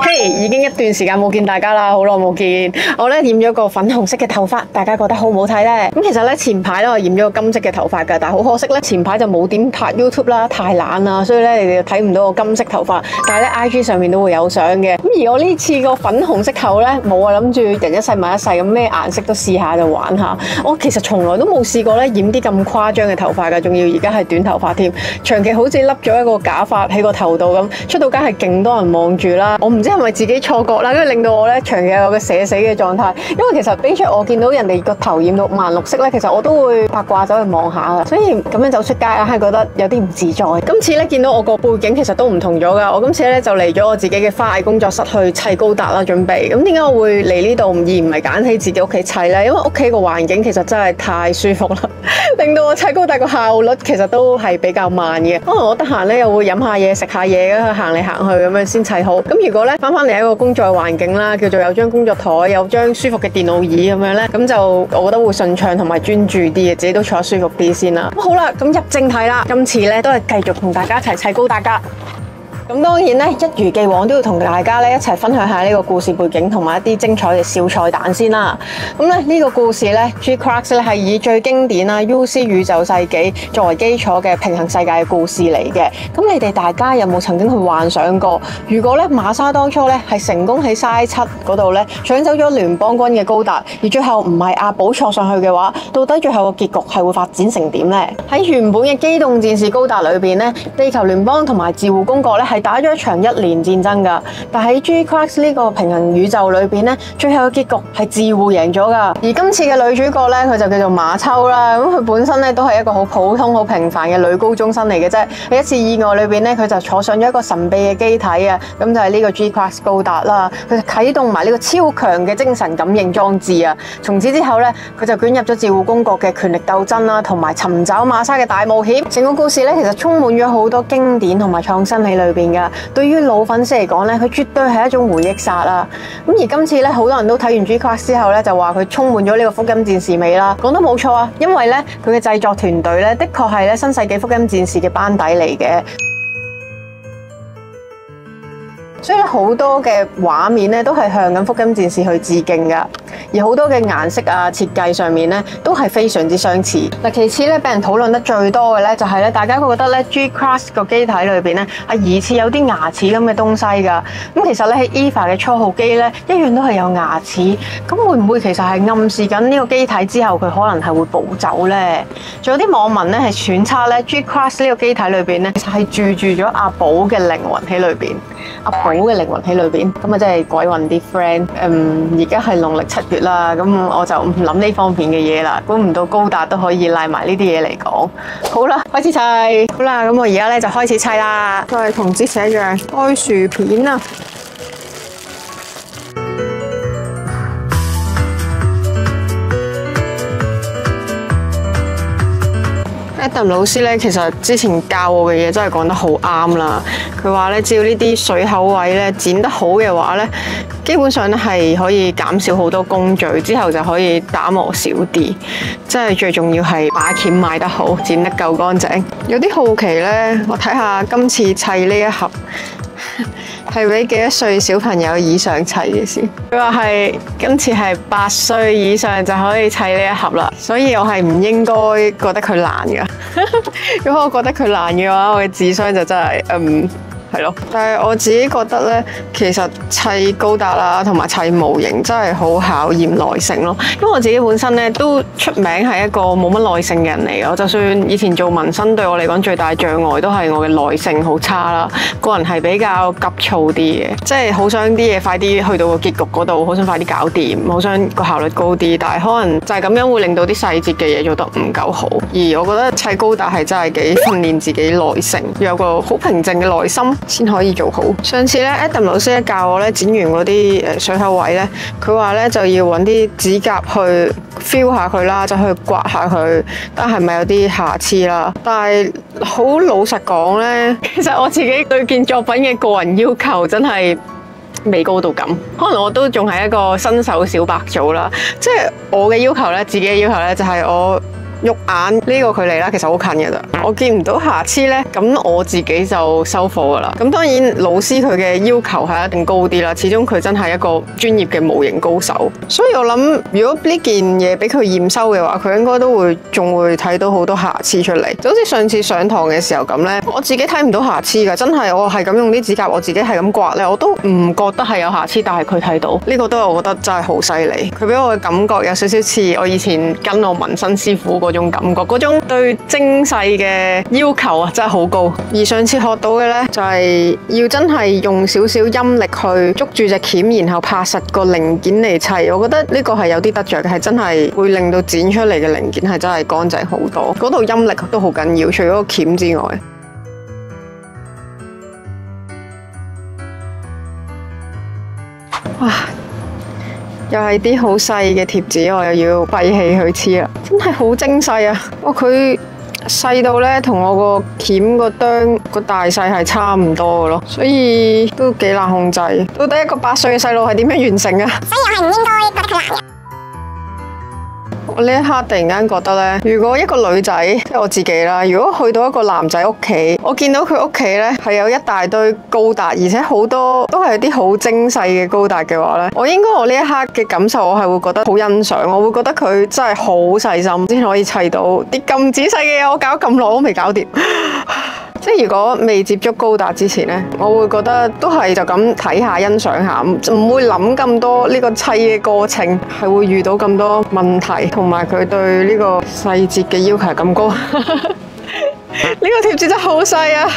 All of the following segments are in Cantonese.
嘿，已經一段時間冇見大家啦，好耐冇見。我咧染咗個粉紅色嘅頭髮，大家覺得好唔好睇咧？咁其實咧前排咧我染咗個金色嘅頭髮㗎，但係好可惜咧前排就冇點拍 YouTube 啦，太懶啦，所以咧你哋睇唔到我金色頭髮。但係咧 IG 上面都會有相嘅。咁而我呢次個粉紅色頭咧冇啊，諗住人一世物一世咁，咩顏色都試下就玩下。我其實從來都冇試過咧染啲咁誇張嘅頭髮㗎，仲要而家係短頭髮添，長期好似笠咗一個假髮喺個頭度咁，出到街係勁多人望住啦。我唔知係咪自己錯覺啦，跟住令到我咧長期有個社死嘅狀態。因為其實比出我見到人哋個頭染到萬綠色咧，其實我都會八卦走去望下㗎，所以咁樣走出街硬係覺得有啲唔自在。今次咧見到我個背景其實都唔同咗㗎，我今次咧就嚟咗我自己嘅花藝工作室去砌高達啦，準備。咁點解我會嚟呢度而唔係揀喺自己屋企砌咧？因為屋企個環境其實真係太舒服啦，令到我砌高達個效率其實都係比較慢嘅。可能我得閒咧又會飲下嘢食下嘢咁行嚟行去咁樣先砌好。咁如果咧翻嚟一個工作環境啦，叫做有張工作台，有張舒服嘅電腦椅咁樣咧，咁就我覺得會順暢同埋專注啲嘅，自己都坐得舒服啲先啦。好啦，咁入正題啦，今次咧都係繼續同大家一齊砌高達㗎。咁當然咧，一如既往都要同大家咧一齊分享下呢個故事背景同埋一啲精彩嘅小彩蛋先啦。咁咧呢個故事咧 G-Crux 咧係以最經典啦 UC 宇宙世紀作為基礎嘅平衡世界嘅故事嚟嘅。咁你哋大家有冇曾經去幻想過，如果咧馬莎當初咧係成功喺 Side7嗰度咧搶走咗聯邦軍嘅高達，而最後唔係阿寶坐上去嘅話，到底最後嘅結局係會發展成點呢？喺原本嘅機動戰士高達裏邊咧，地球聯邦同埋自護公國咧係打咗一場1年戰爭㗎，但喺 G-Crux 呢個平衡宇宙裏邊咧，最後嘅結局係自護贏咗㗎。而今次嘅女主角咧，佢就叫做馬秋啦。咁佢本身咧都係一個好普通、好平凡嘅女高中生嚟嘅啫。喺一次意外裏邊咧，佢就坐上咗一個神秘嘅機體啊，咁就係呢個 G-Crux 高達啦。佢就啟動埋呢個超強嘅精神感應裝置啊。從此之後咧，佢就捲入咗自護公國嘅權力鬥爭啦，同埋尋找馬莎嘅大冒險。成個故事咧，其實充滿咗好多經典同埋創新喺裏邊㗎。對於老粉絲嚟講咧，佢絕對係一種回憶殺啦。咁而今次咧，好多人都睇完 G-Crux 之後咧，就話佢充滿咗呢個福音戰士味啦。講得冇錯啊，因為咧佢嘅製作團隊咧，的確係咧新世紀福音戰士嘅班底嚟嘅。所以好多嘅畫面咧都係向緊福音戰士去致敬㗎，而好多嘅顏色啊設計上面咧都係非常之相似。嗱，其次咧俾人討論得最多嘅咧就係咧，大家會覺得咧 G-Crux 個機體裏邊咧係疑似有啲牙齒咁嘅東西㗎。咁其實咧喺 EVA 嘅初號機咧一樣都係有牙齒，咁會唔會其實係暗示緊呢個機體之後佢可能係會暴走咧？仲有啲網民咧係揣測咧 G-Crux 呢個機體裏邊咧其實係住咗阿寶嘅靈魂喺裏邊。阿寶嘅靈魂喺裏邊，咁啊真係鬼混啲 friend。而家係農曆7月啦，咁我就唔諗呢方面嘅嘢啦。估唔到高達都可以賴埋呢啲嘢嚟講。好啦，開始砌。好啦，咁我而家咧就開始砌啦。都係同之前一樣，開薯片啊。Adam 老師咧，其實之前教我嘅嘢真係講得好啱啦。佢話咧，只要呢啲水口位咧剪得好嘅話咧，基本上咧係可以減少好多工序，之後就可以打磨少啲。即係最重要係把鉗買得好，剪得夠乾淨。有啲好奇咧，我睇下今次砌呢一盒係俾幾多歲小朋友以上砌嘅先？佢話係今次係8歲以上就可以砌呢一盒啦，所以我係唔應該覺得佢難㗎。如果我覺得佢難嘅話，我嘅智商就真係係咯。但係我自己覺得咧，其實砌高達啦，同埋砌模型真係好考驗耐性咯。因為我自己本身咧都出名係一個冇乜耐性嘅人嚟嘅。我就算以前做紋身，對我嚟講最大障礙都係我嘅耐性好差啦。個人係比較急躁啲嘅，即係好想啲嘢快啲去到個結局嗰度，好想快啲搞掂，好想個效率高啲。但係可能就係咁樣會令到啲細節嘅嘢做得唔夠好。而我覺得砌高達係真係幾訓練自己耐性，要有個好平靜嘅內心先可以做好。上次咧 Adam 老師教我咧剪完嗰啲水口位咧，佢話咧就要揾啲指甲去 feel 下佢啦，就去刮下佢，但係咪有啲瑕疵啦？但係好老實講咧，其實我自己對件作品嘅個人要求真係未高到咁，可能我都仲係一個新手小白組啦。即係我嘅要求咧，自己嘅要求咧就係我肉眼呢個距離啦，其實好近嘅咋，我見唔到瑕疵呢，咁我自己就收貨噶啦。咁當然老師佢嘅要求係一定高啲啦，始終佢真係一個專業嘅模型高手，所以我諗如果呢件嘢俾佢驗收嘅話，佢應該都會仲會睇到好多瑕疵出嚟。就好似上次上堂嘅時候咁呢，我自己睇唔到瑕疵噶，真係我係咁用啲指甲，我自己係咁刮呢，我都唔覺得係有瑕疵，但係佢睇到呢個都係我覺得真係好犀利。佢俾我嘅感覺有少少似我以前跟我紋身師傅嗰種感覺，嗰種對精細嘅要求啊，真係好高。而上次學到嘅呢，就係要真係用少少陰力去捉住隻鉗，然後拍實個零件嚟砌。我覺得呢個係有啲得着嘅，係真係會令到剪出嚟嘅零件係真係乾淨好多。嗰度陰力都好緊要，除咗個鉗之外。哇！又係啲好細嘅貼紙，我又要閉氣去黐啦，真係好精細啊！哇，佢細到呢，同我個鉗個釘個大細係差唔多嘅咯，所以都幾難控制。到底一個8歲嘅細路係點樣完成啊？所以我係唔應該覺得佢難嘅。我呢一刻突然間覺得呢，如果一個女仔，即係我自己啦，如果去到一個男仔屋企，我見到佢屋企呢係有一大堆高達，而且好多都係啲好精細嘅高達嘅話呢，我應該我呢一刻嘅感受，我係會覺得好欣賞，我會覺得佢真係好細心，先可以砌到啲咁仔細嘅嘢，我搞咁耐都未搞掂。即係如果未接觸高達之前呢，我會覺得都係就咁睇下欣賞下，唔會諗咁多呢個砌嘅過程係會遇到咁多問題，同埋佢對呢個細節嘅要求係咁高。呢個貼紙真係好細啊！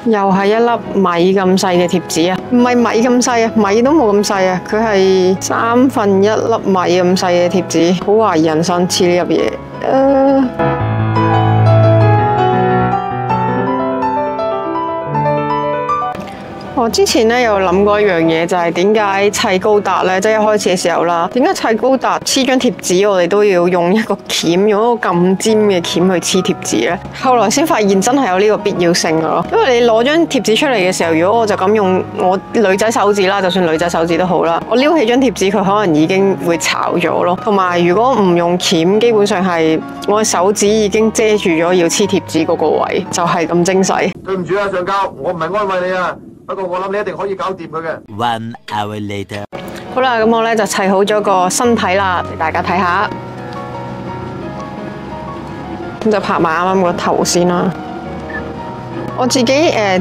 又係一粒米咁細嘅貼紙啊，唔係米咁細啊，米都冇咁細啊，佢係1/3粒米咁細嘅貼紙，好懷疑人生黐呢粒嘢。我之前咧有諗過一樣嘢，就係點解砌高達咧，即係一開始嘅時候啦，點解砌高達黐張貼紙，我哋都要用一個鉗，用一個咁尖嘅鉗去黐貼紙咧？後來先發現真係有呢個必要性噶咯，因為你攞張貼紙出嚟嘅時候，如果我就咁用我女仔手指啦，就算女仔手指都好啦，我撩起張貼紙，佢可能已經會巢咗咯。同埋如果唔用鉗，基本上係我嘅手指已經遮住咗要黐貼紙嗰個位，就係咁精細。對唔住啊，上校，我唔係安慰你啊。不過我諗你一定可以搞掂佢嘅。1 hour later。好啦，咁我咧就砌好咗個身體啦，俾大家睇下。咁就拍埋啱啱個頭先啦。我自己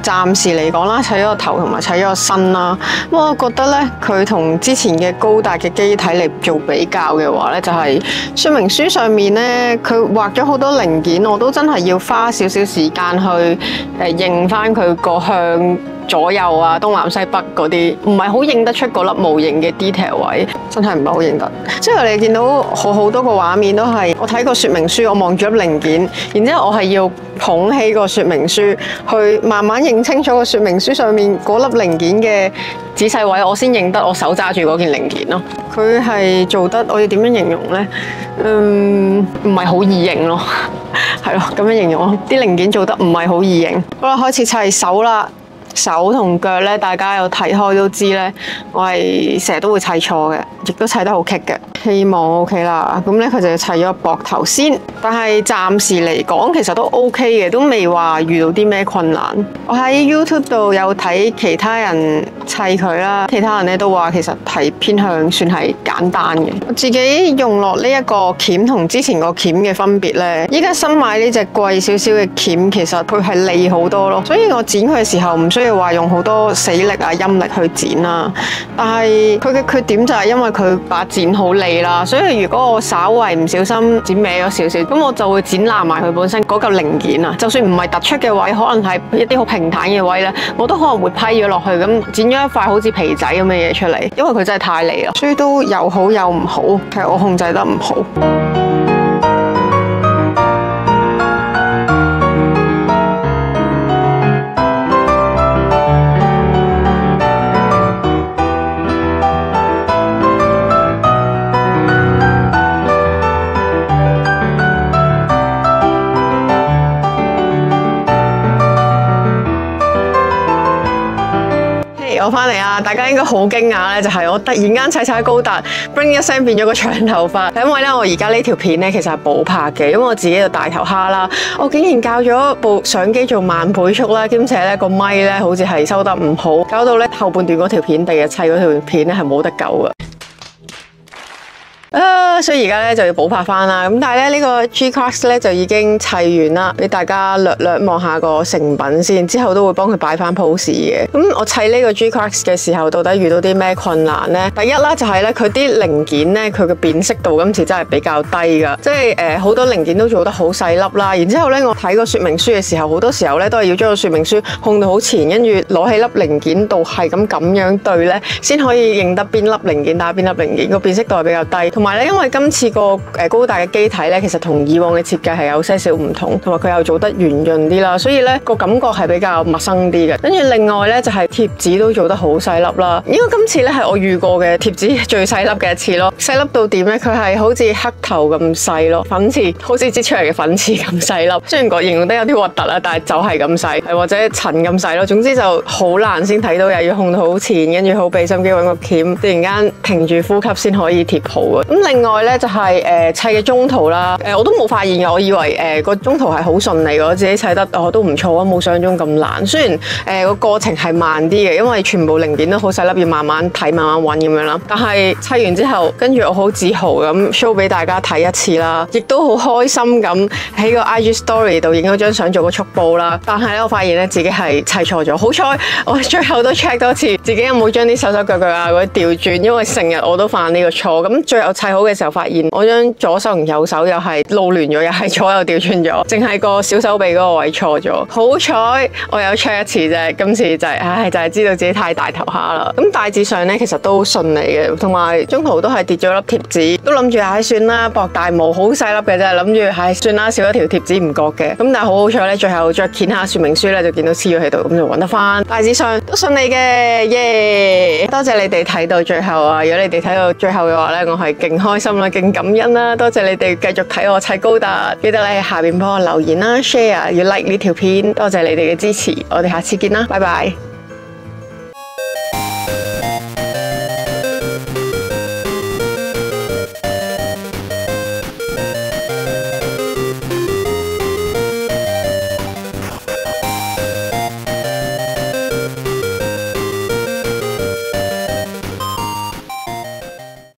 暫時嚟講啦，砌咗個頭同埋砌咗個身啦。咁我覺得咧，佢同之前嘅高達嘅機體嚟做比較嘅話咧，就係說明書上面咧，佢畫咗好多零件，我都真係要花少少時間去認翻佢個向左右啊、東南西北嗰啲，唔係好認得出嗰粒模型嘅 detail 位，真係唔係好認得。即係你見到好多個畫面都係，我睇個說明書，我望住粒零件，然之後我係要捧起個說明書，去慢慢認清楚個說明書上面嗰粒零件嘅仔細位，我先認得我手揸住嗰件零件咯。佢係做得，我要點樣形容呢？唔係好易認咯，係咯，咁樣形容咯。啲零件做得唔係好易認。好啦，開始砌手啦。手同腳咧，大家有睇開都知咧，我係成日都會砌錯嘅，亦都砌得好棘嘅。希望 OK 啦，咁咧佢就要砌咗個膊頭先，但係暫時嚟講其實都 OK 嘅，都未話遇到啲咩困難。我喺 YouTube 度有睇其他人砌佢啦，其他人咧都話其實係偏向算係簡單嘅。我自己用落呢一個鉗同之前個鉗嘅分別咧，依家新買呢隻貴少少嘅鉗，其實佢係利好多咯，所以我剪佢嘅時候唔需要話用好多死力啊、陰力去剪啦。但係佢嘅缺點就係因為佢把剪好利啦，所以如果我稍為唔小心剪歪咗少少，咁我就會剪爛埋佢本身嗰嚿零件啊。就算唔係突出嘅位，可能係一啲好平坦嘅位咧，我都可能會批咗落去，咁剪咗一塊好似皮仔咁嘅嘢出嚟，因為佢真係太利啦，所以都有好有唔好，係我控制得唔好。我翻嚟啊！大家應該好驚訝咧，就係我突然間砌高達 ，bring 一聲變咗個長頭髮。因為咧，我而家呢條片咧其實係補拍嘅，因為我自己就大頭蝦啦，我竟然校咗部相機做慢倍速啦，兼且咧個咪咧好似係收得唔好，搞到咧後半段嗰條片，第日砌嗰條片咧係冇得救㗎。所以而家咧就要補拍翻啦。咁但係咧呢個 G-Crux 咧就已經砌完啦，俾大家略望下個成品先，之後都會幫佢擺翻 pose 嘅。咁我砌呢個 G-Crux 嘅時候，到底遇到啲咩困難呢？第一啦就係咧佢啲零件咧佢嘅辨識度今次真係比較低噶，即係好多零件都做得好細粒啦。然之後咧我睇個說明書嘅時候，好多時候咧都係要將個說明書控到好前，跟住攞起粒零件度係咁樣對咧，先可以認得邊粒零件打邊粒零件，個辨識度係比較低。同埋咧因為今次個高達嘅機體咧，其實同以往嘅設計係有些少唔同，同埋佢又做得圓潤啲啦，所以咧個感覺係比較陌生啲嘅。跟住另外咧就係貼紙都做得好細粒啦，因為今次咧係我遇過嘅貼紙最細粒嘅一次咯，細粒到點咧？佢係好似黑頭咁細咯，粉刺好似擠出嚟嘅粉刺咁細粒。雖然我形容得有啲核突啦，但係就係咁細，或者塵咁細咯。總之就好難先睇到，又要控到好前，跟住好俾心機揾個鉗，突然間停住呼吸先可以貼好嘅。咁另外咧就係砌嘅中途啦，我都冇發現嘅，我以為個中途係好順利，我自己砌得都唔錯啊，冇想像中咁難。雖然個過程係慢啲嘅，因為全部零件都好細粒，要慢慢睇、慢慢揾咁樣啦。但係砌完之後，跟住我好自豪咁 show 俾大家睇一次啦，亦都好開心咁喺個 IG Story 度影咗張相做個速報啦。但係咧，我發現咧自己係砌錯咗，好彩我最後都 check 多次自己有冇將啲手腳啊嗰啲調轉，因為成日我都犯呢個錯。咁最後砌好嘅時候發現，我將左手同右手又係撈亂咗，又係左右調轉咗，淨係個小手臂嗰個位錯咗。好彩我有 check 一次啫，今次就係就係知道自己太大頭蝦啦。咁大致上咧其實都順利嘅，同埋中途都係跌咗粒貼紙，都諗住算啦，博大霧好細粒嘅啫，諗住算啦，少一條貼紙唔覺嘅。咁但係好彩咧，最後再掀下說明書咧，就見到黐咗喺度，咁就揾得翻。大致上都順利嘅，耶！多謝你哋睇到最後啊！如果你哋睇到最後嘅話咧，我係勁開心啦，勁感恩啦！多謝你哋繼續睇我砌高達，記得你喺下邊幫我留言啦、share 要 like 呢條片，多謝你哋嘅支持，我哋下次見啦，拜拜。